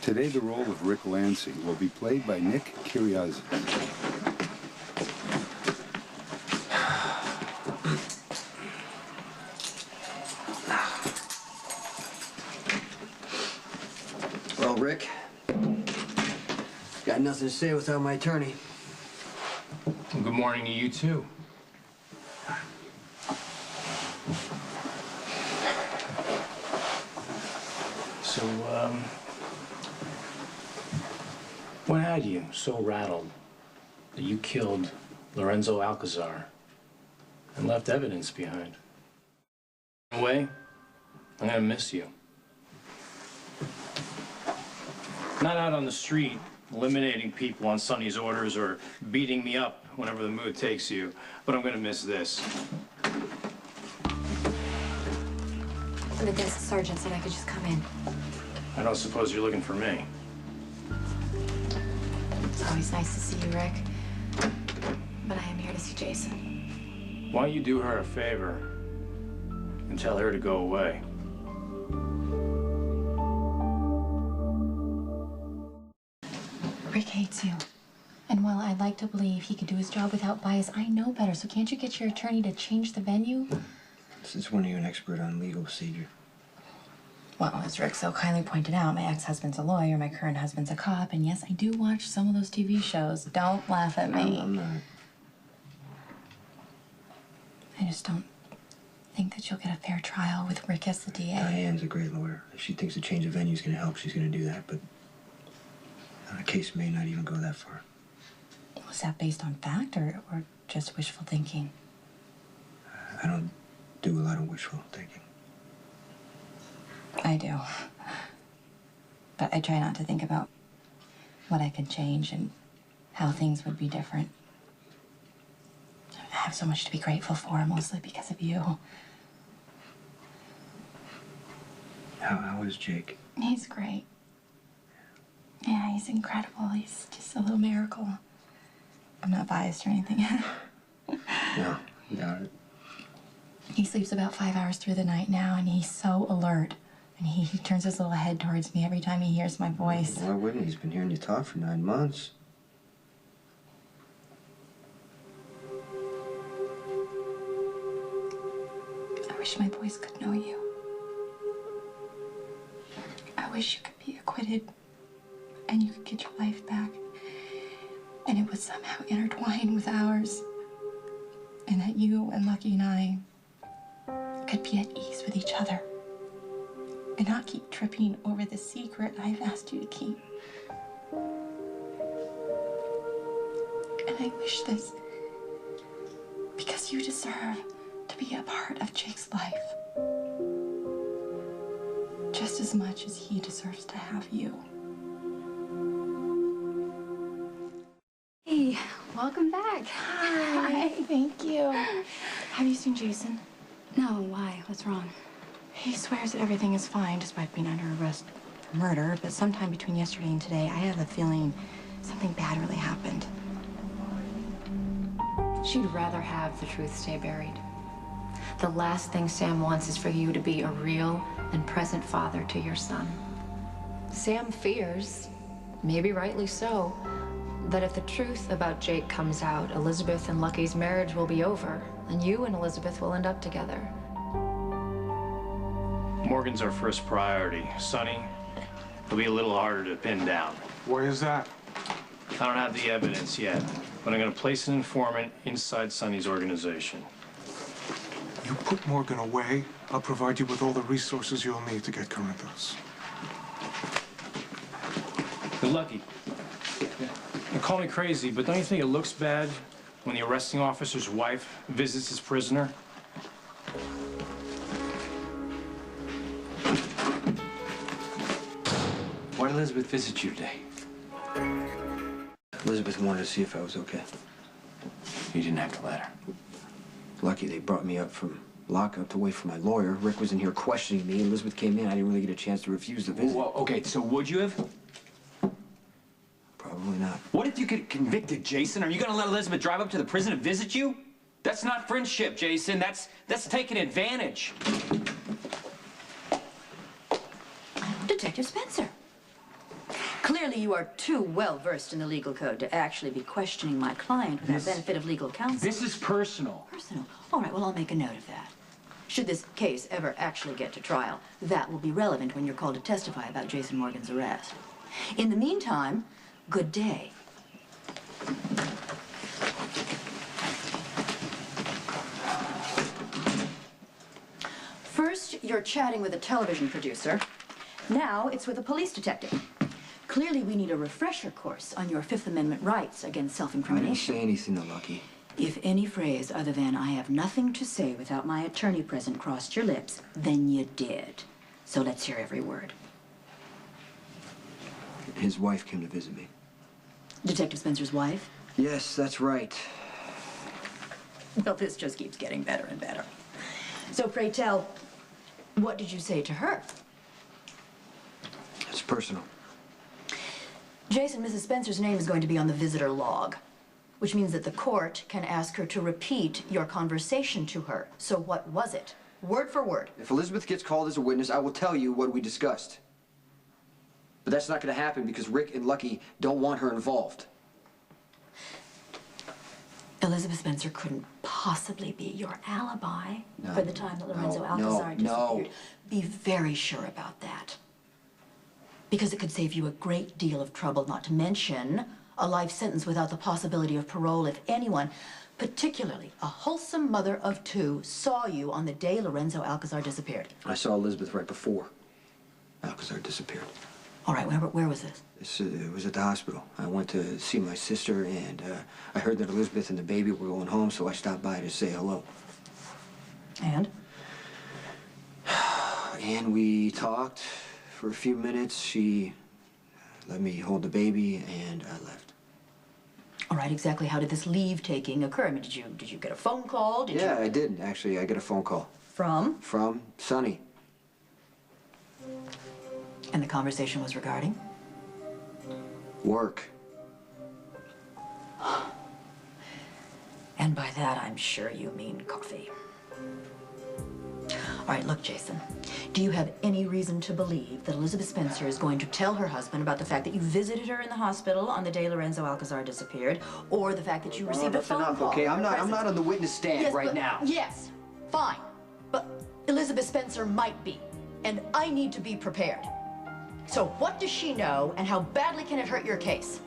Today, the role of Rick Lansing will be played by Nick Kyrgios. Well, Rick, got nothing to say without my attorney. Well, good morning to you, too. So, what had you so rattled that you killed Lorenzo Alcazar and left evidence behind? In a way, I'm gonna miss you. Not out on the street, eliminating people on Sonny's orders or beating me up whenever the mood takes you, but I'm gonna miss this. The desk sergeant said I could just come in. I don't suppose you're looking for me. It's always nice to see you, Rick. But I am here to see Jason. Why don't you do her a favor and tell her to go away? Rick hates you. And while I'd like to believe he could do his job without bias, I know better. So can't you get your attorney to change the venue? Since when are you an expert on legal procedure? Well, as Rick so kindly pointed out, my ex-husband's a lawyer, my current husband's a cop, and yes, I do watch some of those TV shows. Don't laugh at me. I'm not. I just don't think that you'll get a fair trial with Rick as the DA. Diane's a great lawyer. If she thinks the change of venue is going to help, she's going to do that, but the case may not even go that far. Was that based on fact or just wishful thinking? I don't do a lot of wishful thinking. I do. But I try not to think about what I could change and how things would be different. I have so much to be grateful for, mostly because of you. How is Jake? He's great. Yeah, he's incredible. He's just a little miracle. I'm not biased or anything. No, doubt it. He sleeps about 5 hours through the night now, and he's so alert. And he turns his little head towards me every time he hears my voice. Why wouldn't he? He's been hearing you talk for 9 months. I wish my boys could know you. I wish you could be acquitted and you could get your life back. And it would somehow intertwine with ours. And that you and Lucky and I could be at ease with each other. And not keep tripping over the secret I've asked you to keep. And I wish this because you deserve to be a part of Jake's life. Just as much as he deserves to have you. Hey, welcome back. Hi, thank you. Have you seen Jason? No, why? What's wrong? He swears that everything is fine despite being under arrest for murder, but sometime between yesterday and today, I have a feeling something bad really happened. She'd rather have the truth stay buried. The last thing Sam wants is for you to be a real and present father to your son. Sam fears, maybe rightly so, that if the truth about Jake comes out, Elizabeth and Lucky's marriage will be over, and you and Elizabeth will end up together. Morgan's our first priority. Sonny, it'll be a little harder to pin down. Why is that? I don't have the evidence yet, but I'm gonna place an informant inside Sonny's organization. You put Morgan away, I'll provide you with all the resources you'll need to get Corinthos. Good lucky. And call me crazy, but don't you think it looks bad when the arresting officer's wife visits his prisoner? Why did Elizabeth visit you today? Elizabeth wanted to see if I was okay. You didn't have to let her. Lucky they brought me up from lockup to wait for my lawyer. Rick was in here questioning me. Elizabeth came in. I didn't really get a chance to refuse the visit. Well, okay, so would you have? Probably not. What if you get convicted, Jason? Are you gonna let Elizabeth drive up to the prison to visit you? That's not friendship, Jason. That's taking advantage. Detective Spencer. Clearly, you are too well versed in the legal code to actually be questioning my client without This- benefit of legal counsel. This is personal. Personal. All right, well, I'll make a note of that. Should this case ever actually get to trial, that will be relevant when you're called to testify about Jason Morgan's arrest. In the meantime, good day. First, you're chatting with a television producer. Now, it's with a police detective. Clearly, we need a refresher course on your Fifth Amendment rights against I didn't self-incrimination. say anything to Lucky. If any phrase other than "I have nothing to say without my attorney present" crossed your lips, then you did. So let's hear every word. His wife came to visit me. Detective Spencer's wife? Yes, that's right. Well, this just keeps getting better and better. So pray tell, what did you say to her? It's personal. Jason, Mrs. Spencer's name is going to be on the visitor log, which means that the court can ask her to repeat your conversation to her. So what was it? Word for word. If Elizabeth gets called as a witness, I will tell you what we discussed. But that's not going to happen because Rick and Lucky don't want her involved. Elizabeth Spencer couldn't possibly be your alibi No, for the time that Lorenzo no, Alcazar no. disappeared. Be very sure about that. Because it could save you a great deal of trouble, not to mention a life sentence without the possibility of parole if anyone, particularly a wholesome mother of two, saw you on the day Lorenzo Alcazar disappeared. I saw Elizabeth right before Alcazar disappeared. All right, where was this? It was at the hospital. I went to see my sister, and I heard that Elizabeth and the baby were going home, so I stopped by to say hello. And? And we talked for a few minutes. She let me hold the baby, and I left. All right, exactly how did this leave-taking occur? I mean, did you get a phone call? Yeah, I did, actually. I got a phone call. From? From Sonny. And the conversation was regarding? Work. And by that, I'm sure you mean coffee. All right, look, Jason. Do you have any reason to believe that Elizabeth Spencer is going to tell her husband about the fact that you visited her in the hospital on the day Lorenzo Alcazar disappeared, or the fact that you received a phone enough, call? okay? I'm from the not on the witness stand Yes, right but- now. Yes, fine. But Elizabeth Spencer might be, and I need to be prepared. So what does she know, and how badly can it hurt your case?